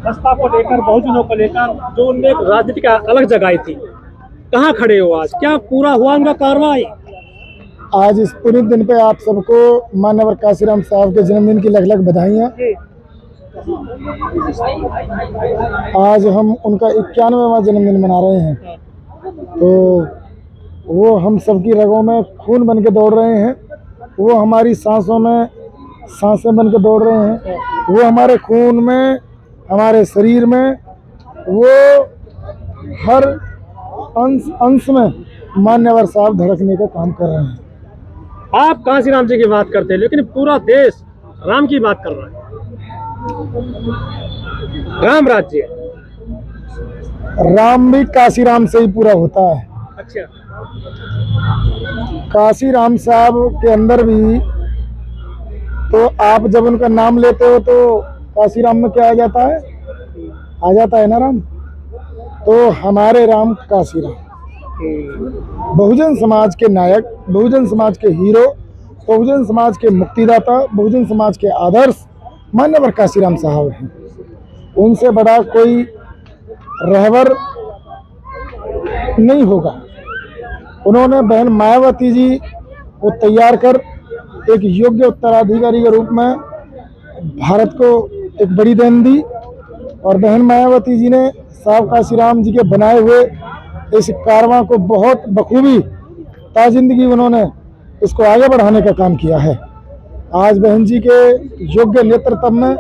बसपा को लेकर, बहुजनों को लेकर जो उनने एक राजनीति का अलग जगाई थी, कहाँ खड़े हो आज? क्या पूरा हुआ उनका कार्रवाई? आज इस पूरे दिन पे आप सबको मान्यवर काशीराम साहब के जन्मदिन की लग लग बधाइयाँ। आज हम उनका 91वां जन्मदिन मना रहे हैं, तो वो हम सबकी रगों में खून बन के दौड़ रहे हैं, वो हमारी सांसों में सांसें बन के दौड़ रहे हैं, वो हमारे खून में, हमारे शरीर में, वो हर अंश में मान्यवर साहब धड़कने का काम कर रहे हैं। आप काशीराम जी की बात करते हैं, लेकिन पूरा देश राम की बात कर रहा है। राम राज्य, राम भी काशीराम से ही पूरा होता है। अच्छा, काशीराम साहब के अंदर भी तो आप जब उनका नाम लेते हो तो काशीराम में क्या आ जाता है ना राम। तो हमारे राम काशीराम, बहुजन समाज के नायक, बहुजन समाज के हीरो, बहुजन समाज के मुक्तिदाता, बहुजन समाज के आदर्श मान्यवर काशीराम साहब हैं। उनसे बड़ा कोई रहबर नहीं होगा। उन्होंने बहन मायावती जी को तैयार कर एक योग्य उत्तराधिकारी के रूप में भारत को एक बड़ी देन दी, और बहन मायावती जी ने साहब काशीराम जी के बनाए हुए इस कारवां को बहुत बखूबी ताजिंदगी उन्होंने इसको आगे बढ़ाने का काम किया है। आज बहन जी के योग्य नेतृत्व में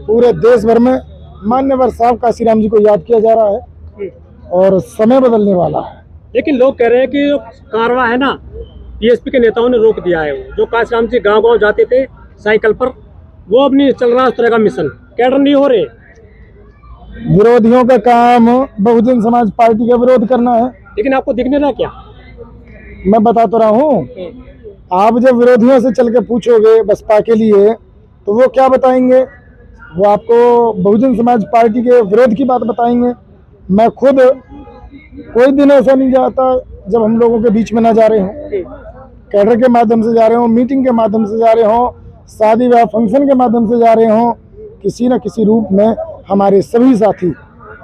पूरे देश भर में मान्यवर साहब काशीराम जी को याद किया जा रहा है, और समय बदलने वाला है। लेकिन लोग कह रहे हैं कि जो कारवां है ना, बीएसपी के नेताओं ने रोक दिया है। वो जो काशीराम जी गांव-गांव जाते थे साइकिल पर, वो अब नहीं चल रहा उस तरह का मिशन, कैडर नहीं हो रहे। विरोधियों का काम बहुजन समाज पार्टी का विरोध करना है। लेकिन आपको दिखने ना क्या? मैं बता तो रहा हूँ, आप जब विरोधियों से चल के पूछोगे बसपा के लिए, तो वो क्या बताएंगे? वो आपको बहुजन समाज पार्टी के विरोध की बात बताएंगे। मैं खुद कोई दिन ऐसा नहीं जाता जब हम लोगों के बीच में ना जा रहे हों, कैडर के माध्यम से जा रहे हों, मीटिंग के माध्यम से जा रहे हों, शादी ब्याह फंक्शन के माध्यम से जा रहे हों, किसी न किसी रूप में हमारे सभी साथी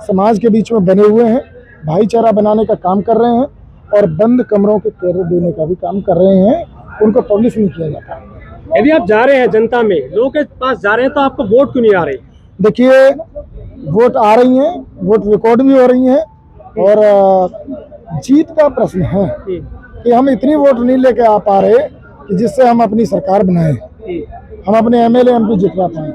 समाज के बीच में बने हुए हैं, भाईचारा बनाने का काम कर रहे हैं, और बंद कमरों के कैडर देने का भी काम कर रहे हैं। उनको पब्लिश नहीं किया जाता। यदि आप जा रहे हैं जनता में, लोगों के पास जा रहे हैं, तो आपको वोट क्यों नहीं आ रही? देखिए, वोट आ रही हैं, वोट रिकॉर्ड भी हो रही हैं, और जीत का प्रश्न है कि हम इतनी वोट नहीं लेके आ पा रहे कि जिससे हम अपनी सरकार बनाएं, हम अपने एमएलए एमपी जितवा पाएं।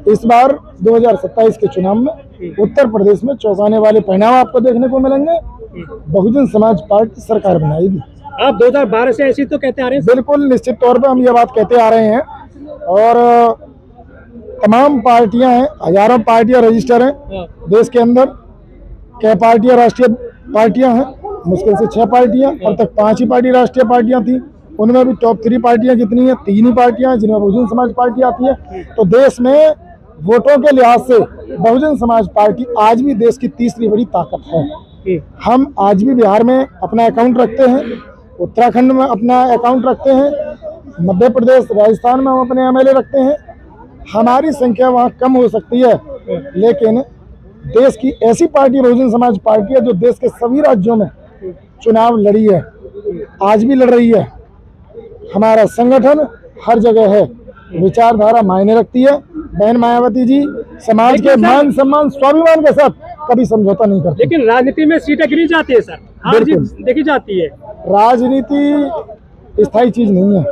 इस बार 2027 के चुनाव में उत्तर प्रदेश में चौंकाने वाले परिणाम आपको देखने को मिलेंगे। बहुजन समाज पार्टी सरकार बनाएगी। आप 2012 से ऐसी तो कहते आ रहे हैं। बिल्कुल निश्चित तौर पे हम ये बात कहते आ रहे हैं, और तमाम पार्टियां हैं, हजारों पार्टियां रजिस्टर हैं देश के अंदर। कई पार्टियां राष्ट्रीय पार्टियां हैं, मुश्किल से 6 पार्टियां, अब तक 5 ही पार्टी राष्ट्रीय पार्टियां थी। उनमें भी टॉप 3 पार्टियां कितनी हैं? 3 ही पार्टियां हैं जिनमें बहुजन समाज पार्टी आती है। तो देश में वोटों के लिहाज से बहुजन समाज पार्टी आज भी देश की तीसरी बड़ी ताकत है। हम आज भी बिहार में अपना अकाउंट रखते हैं, उत्तराखंड में अपना अकाउंट रखते हैं, मध्य प्रदेश राजस्थान में हम अपने एमएलए रखते हैं। हमारी संख्या वहाँ कम हो सकती है, लेकिन देश की ऐसी पार्टी बहुजन समाज पार्टी है जो देश के सभी राज्यों में चुनाव लड़ी है, आज भी लड़ रही है। हमारा संगठन हर जगह है, विचारधारा मायने रखती है। बहन मायावती जी समाज के मान सम्मान स्वाभिमान के साथ कभी समझौता नहीं करती। लेकिन राजनीति में सीटें गिरी जाती है सर, हार जीत देखी जाती है। राजनीति स्थायी चीज नहीं है।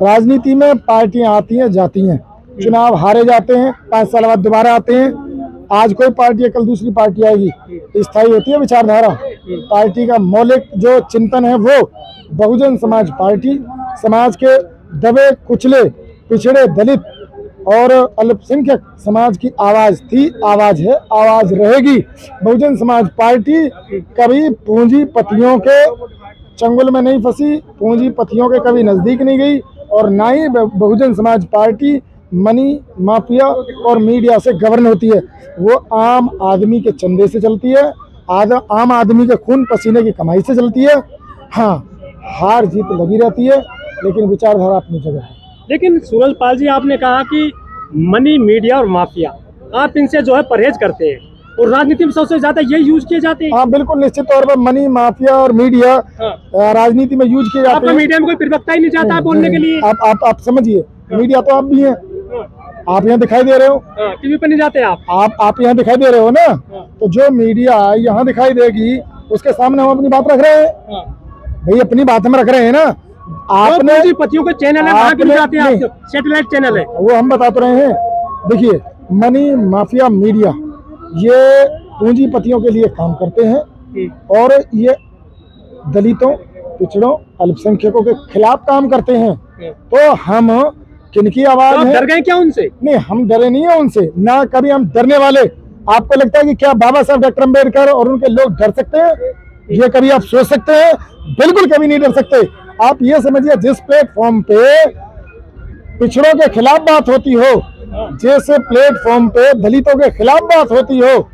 राजनीति में पार्टियां आती हैं जाती हैं, चुनाव हारे जाते हैं, 5 साल बाद दोबारा आते हैं। आज कोई पार्टी है, कल दूसरी पार्टी आएगी। स्थायी होती है विचारधारा। पार्टी का मौलिक जो चिंतन है वो बहुजन समाज पार्टी समाज के दबे कुचले पिछड़े दलित और अल्पसंख्यक समाज की आवाज थी, आवाज है, आवाज रहेगी। बहुजन समाज पार्टी कभी पूंजीपतियों के चंगुल में नहीं फंसी, पूंजीपतियों के कभी नजदीक नहीं गई, और ना ही Bahujan Samaj party money mafia और मीडिया से गवर्न होती है। वो आम आदमी के चंदे से चलती है, आम आदमी के खून पसीने की कमाई से चलती है। हाँ, हार जीत लगी रहती है, लेकिन विचारधारा अपनी जगह है। लेकिन सूरजपाल जी, आपने कहा कि मनी मीडिया और माफिया, आप इनसे जो है परहेज करते हैं और राजनीति में सबसे ज्यादा यही यूज किए जाते हैं। हाँ बिल्कुल, निश्चित तौर पर मनी माफिया और मीडिया हाँ। राजनीति में यूज किए जाते आपका हैं। मीडिया में कोई प्रवक्ता ही नहीं चाहता आप बोलने के लिए। आप समझिए, मीडिया तो आप भी हैं, आप यहाँ दिखाई दे रहे हो, टीवी पे नहीं जाते आप यहाँ दिखाई दे रहे हो ना, तो जो मीडिया यहाँ दिखाई देगी उसके सामने हम अपनी बात रख रहे हैं। भाई अपनी बात हम रख रहे हैं ना। आपने पतियों के चैनल है, वहाँ क्यों जाते हैं आप? सैटेलाइट चैनल है वो हम बता तो रहे हैं। देखिए, मनी माफिया मीडिया ये पूंजीपतियों के लिए काम करते हैं और ये दलितों, पिछड़ों, अल्पसंख्यकों के खिलाफ काम करते हैं। तो हम किनकी आवाज है? डर गए क्या उनसे? नहीं, हम डरे नहीं है उनसे, ना कभी हम डरने वाले। आपको लगता है कि क्या बाबा साहब डॉक्टर अम्बेडकर और उनके लोग डर सकते हैं? ये कभी आप सोच सकते हैं? बिल्कुल कभी नहीं डर सकते। आप ये समझिए, जिस प्लेटफॉर्म पे पिछड़ों के खिलाफ बात होती हो, जिस प्लेटफॉर्म पे दलितों के खिलाफ बात होती हो,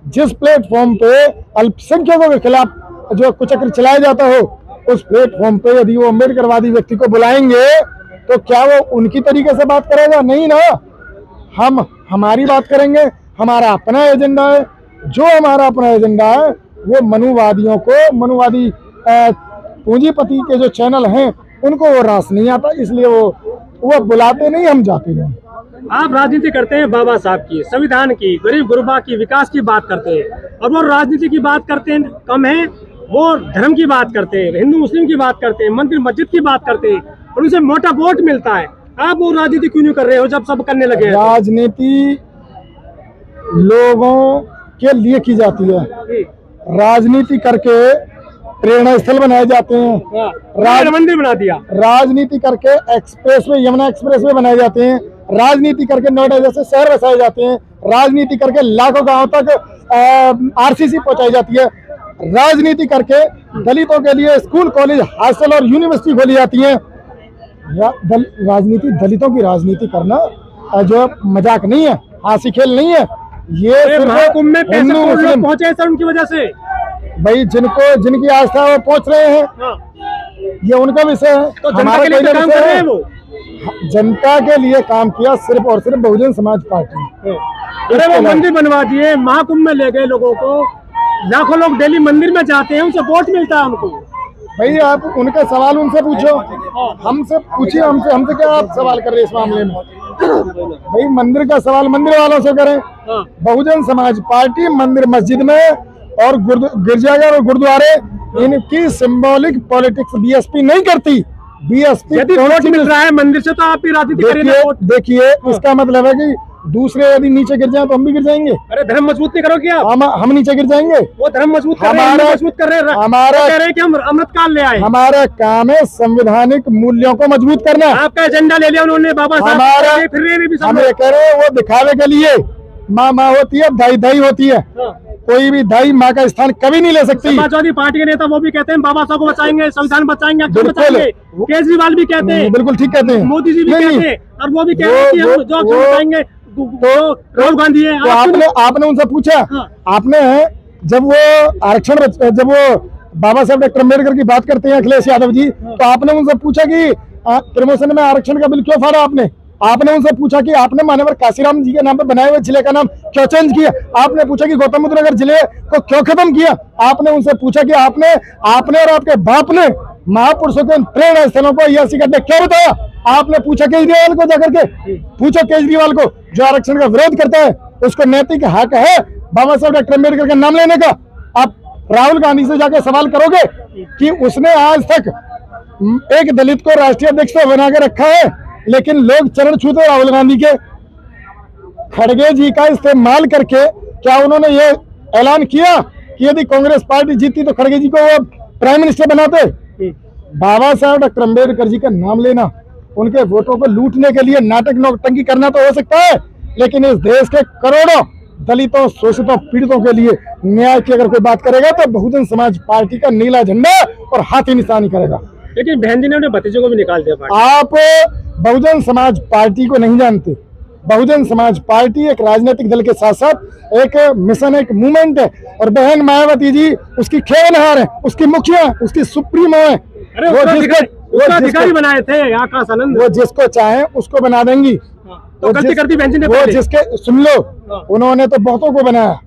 जिस प्लेटफॉर्म पे अल्पसंख्यकों के खिलाफ जो कुचक्र चलाया जाता हो, उस प्लेटफॉर्म पे यदि वो अम्बेडकरवादी व्यक्ति को बुलाएंगे तो क्या वो उनकी तरीके से बात करेगा? नहीं ना। हम हमारी बात करेंगे, हमारा अपना एजेंडा है। जो हमारा अपना एजेंडा है वो मनुवादियों को, मनुवादी पूंजीपति के जो चैनल हैं उनको वो रास नहीं आता, इसलिए वो बुलाते नहीं, हम जाते नहीं। आप राजनीति करते हैं बाबा साहब की, संविधान की, गरीब गुरबा की, विकास की बात करते हैं, और वो राजनीति की बात करते हैं कम है, वो धर्म की बात करते हैं, हिंदू मुस्लिम की बात करते हैं, मंदिर मस्जिद की बात करते हैं, और उनसे मोटा वोट मिलता है। आप वो राजनीति क्यों नहीं कर रहे हो जब सब करने लगे हैं? राजनीति लोगों के लिए की जाती है। राजनीति करके प्रेरणा स्थल बनाए जाते हैं, मंदिर बना दिया। राजनीति करके एक्सप्रेसवे, यमुना एक्सप्रेसवे बनाए जाते हैं। राजनीति करके नोएडा जैसे शहर बसाए जाते हैं। राजनीति करके लाखों गांव तक आरसीसी पहुंचाई जाती है। राजनीति करके दलितों के लिए स्कूल, कॉलेज, हॉस्टल और यूनिवर्सिटी खोली जाती है। राजनीति, दलितों की राजनीति करना जो मजाक नहीं है, हंसी खेल नहीं है। ये महाकुंभ में पैसे पहुंचे सर उनकी वजह से। भाई जिनकी आस्था वो पहुंच रहे हैं, ये उनका विषय है। तो हमारे लिए काम कर रहे हैं वो। जनता के लिए काम किया सिर्फ और सिर्फ बहुजन समाज पार्टी। अरे वो मंदिर बनवा दिए, महाकुंभ में ले गए लोगों को, लाखों लोग डेली मंदिर में जाते हैं, उनसे वोट मिलता है उनको। भाई आप उनका सवाल उनसे पूछो, हमसे पूछिए। हमसे क्या आप सवाल कर रहे हैं इस मामले में? भाई मंदिर का सवाल मंदिर वालों से करें। बहुजन समाज पार्टी मंदिर, मस्जिद में और गिरजाघर और गुरुद्वारे, इनकी सिंबॉलिक पॉलिटिक्स बीएसपी नहीं करती। बीएसपी यदि वोट मिल रहा है मंदिर से तो आप भी राजनीति करेंगे। देखिए, इसका मतलब है कि दूसरे यदि नीचे गिर जाए तो हम भी गिर जाएंगे। अरे धर्म मजबूत नहीं करोगे आप? हम नीचे गिर जाएंगे। वो धर्म मजबूत कर रहे हैं, मजबूत कर रहे हैं। हमारा कह रहे हैं कि हम अमृतकाल ले आए। हमारा काम है संवैधानिक मूल्यों को मजबूत करना। आपका एजेंडा ले लिया उन्होंने बाबा साहब। हम ये कह रहे हैं, वो दिखावे के लिए माँ होती है, दाई होती है। कोई भी दाई माँ का स्थान कभी नहीं ले सकती। समाजवादी पार्टी के नेता वो भी कहते हैं बाबा साहब को बचाएंगे, संविधान बचाएंगे, केजरीवाल भी कहते हैं, बिल्कुल ठीक कहते हैं, मोदी जी भी कहते हैं, और वो भी कह रहे हैं कि हम जो बचाएंगे राहुल गांधी है। तो आपने उनसे पूछा, आपने जब वो आरक्षण, जब वो बाबा साहब डॉक्टर अम्बेडकर की बात करते हैं अखिलेश यादव जी, तो आपने उनसे पूछा कि प्रमोशन में आरक्षण का बिल क्यों फाड़ा? आपने उनसे पूछा कि आपने मान्यवर काशीराम जी के नाम पर बनाए हुए जिले का नाम क्यों चेंज किया? आपने पूछा कि गौतम बुद्ध नगर जिले को क्यों खत्म किया? आपने उनसे पूछा कि आपने और आपके बाप ने महापुरुषों के प्रेरणा स्थलों को ऐसी करने क्यों बताया? आपने पूछा केजरीवाल को, जाकर के पूछो केजरीवाल को, जो आरक्षण का विरोध करता है, उसको नैतिक हक है बाबा साहब डॉक्टर अम्बेडकर का नाम लेने का? आप राहुल गांधी से जाकर सवाल करोगे कि उसने आज तक एक दलित को राष्ट्रीय अध्यक्ष बना के रखा है, लेकिन लोग चरण छूते राहुल गांधी के? खड़गे जी का इस्तेमाल करके क्या उन्होंने ये ऐलान किया कि यदि कांग्रेस पार्टी जीती तो खड़गे जी को वो प्राइम मिनिस्टर बनाते? बाबा साहब डॉक्टर अम्बेडकर जी का नाम लेना, उनके वोटों को लूटने के लिए नाटक नौटंकी करना तो हो सकता है, लेकिन इस देश के करोड़ों दलितों, शोषितों, पीड़ितों के लिए न्याय की अगर कोई बात करेगा तो बहुजन समाज पार्टी का नीला झंडा और हाथी निशानी करेगा। लेकिन बहन जी ने अपने भतीजों को भी निकाल दिया। आप बहुजन समाज पार्टी को नहीं जानते। बहुजन समाज पार्टी एक राजनीतिक दल के साथ साथ एक मिशन, एक मूवमेंट है, और बहन मायावती जी उसकी खेवनहार है, उसकी मुखिया, उसकी सुप्रीमो है। वो अधिकारी बनाए थे आकाश आनंद, वो जिसको चाहे उसको बना देंगी। तो गलती कर दी बहन जी ने वो पहले। जिसके सुन लो, उन्होंने तो बहुतों को बनाया,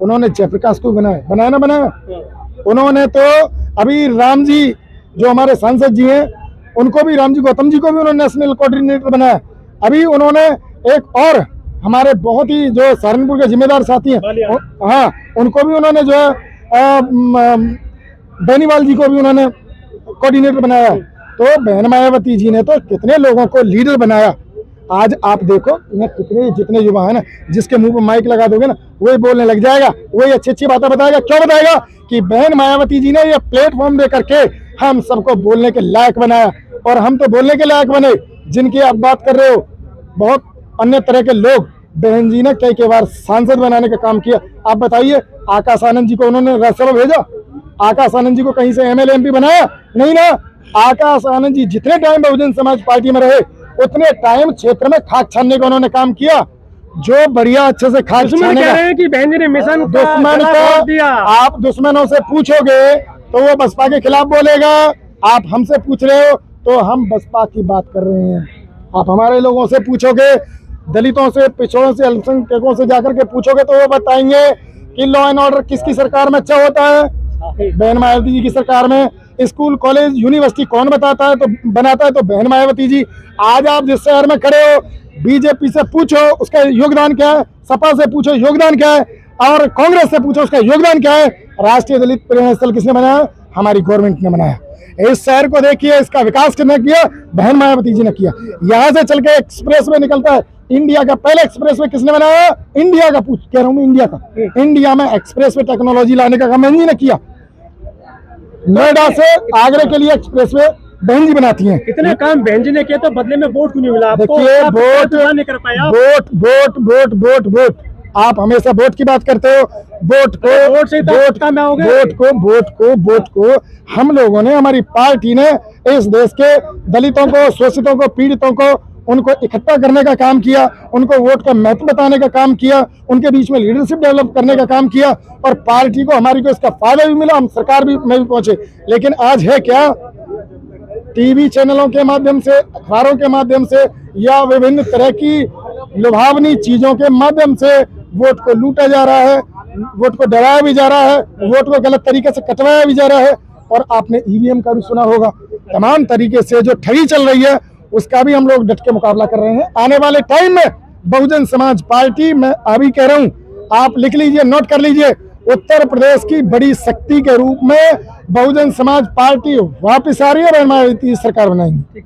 उन्होंने जयप्रकाश को बनाया ना बनाया। उन्होंने तो अभी राम जी जो हमारे सांसद जी हैं, उनको भी, राम जी गौतम जी को भी उन्होंने नेशनल कोऑर्डिनेटर बनाया। अभी उन्होंने एक और हमारे बहुत ही जो सहारनपुर के जिम्मेदार साथी हैं, हाँ, उनको भी उन्होंने जो है बेनीवाल जी को भी उन्होंने कोऑर्डिनेटर बनाया। तो बहन मायावती जी ने तो कितने लोगों को लीडर बनाया। आज आप देखो इन्हें कितने, जितने युवा है ना, जिसके मुंह पर माइक लगा दोगे ना, वही बोलने लग जाएगा, वही अच्छी अच्छी बातें बताएगा। क्यों बताएगा? कि बहन मायावती जी ने ये प्लेटफॉर्म दे करके हम सबको बोलने के लायक बनाया। और हम तो बोलने के लायक बने, जिनकी आप बात कर रहे हो बहुत अन्य तरह के लोग, बहन जी ने कई बार सांसद बनाने का काम किया। आप बताइए, आकाश आनंद जी को उन्होंने राज्यसभा भेजा? आकाश आनंद जी को कहीं से एमएलए एमपी बनाया? नहीं ना। आकाश आनंद जी जितने टाइम बहुजन समाज पार्टी में रहे, उतने टाइम क्षेत्र में खाक छानने का उन्होंने काम किया। जो बढ़िया अच्छे से खाक छाने कह रहे हैं कि बहन जी ने मिशन दुश्मन को, आप दुश्मनों से पूछोगे तो वो बसपा के खिलाफ बोलेगा। आप हमसे पूछ रहे हो तो हम बसपा की बात कर रहे हैं। आप हमारे लोगों से पूछोगे, दलितों से, पिछड़ों से, अल्पसंख्यकों से जाकर के पूछोगे तो वो बताएंगे कि लॉ एंड ऑर्डर किसकी सरकार में अच्छा होता है? बहन मायावती जी की सरकार में। स्कूल, कॉलेज, यूनिवर्सिटी कौन बनाता है तो बहन मायावती जी। आज आप जिस शहर में खड़े हो, बीजेपी से पूछो उसका योगदान क्या है, सपा से पूछो योगदान क्या है, और कांग्रेस से पूछो उसका योगदान क्या है। राष्ट्रीय दलित प्रेरणा स्थल किसने बनाया? हमारी गवर्नमेंट ने बनाया। इस शहर को देखिए, इसका विकास किसने किया? बहन मायावती जी ने किया। यहाँ से चल के एक्सप्रेस वे निकलता है, इंडिया का पहला एक्सप्रेस वे किसने बनाया? इंडिया का, पूछ कह रहा हूँ मैं, इंडिया का। इंडिया में एक्सप्रेस वे टेक्नोलॉजी लाने का काम बहन जी ने किया। नोएडा से आगरा के लिए एक्सप्रेस वे बहन जी बनाती हैं। इतने काम बहन जी ने किए तो बदले में वोट क्यों नहीं मिला आपको? देखिए, नहीं कर पाया। वोट आप हमेशा वोट की बात करते हो। वोट को हम लोगों ने, हमारी पार्टी ने इस देश के दलितों को, शोषितों को, पीड़ितों को, उनको इकट्ठा करने का काम किया, उनको वोट का महत्व बताने का काम किया, उनके बीच में लीडरशिप डेवलप करने का काम किया। और पार्टी को, हमारी को इसका फायदा भी मिला, हम सरकार में भी पहुंचे। लेकिन आज है क्या? टीवी चैनलों के माध्यम से, अखबारों के माध्यम से, या विभिन्न तरह की लुभावनी चीजों के माध्यम से वोट को लूटा जा रहा है, वोट को डराया भी जा रहा है, वोट को गलत तरीके से कटवाया भी जा रहा है। और आपने ईवीएम का भी सुना होगा। तमाम तरीके से जो ठगी चल रही है, उसका भी हम लोग डट के मुकाबला कर रहे हैं। आने वाले टाइम में बहुजन समाज पार्टी, मैं अभी कह रहा हूं, आप लिख लीजिए, नोट कर लीजिए, उत्तर प्रदेश की बड़ी शक्ति के रूप में बहुजन समाज पार्टी वापस आ रही है और मायावती सरकार बनाएंगी।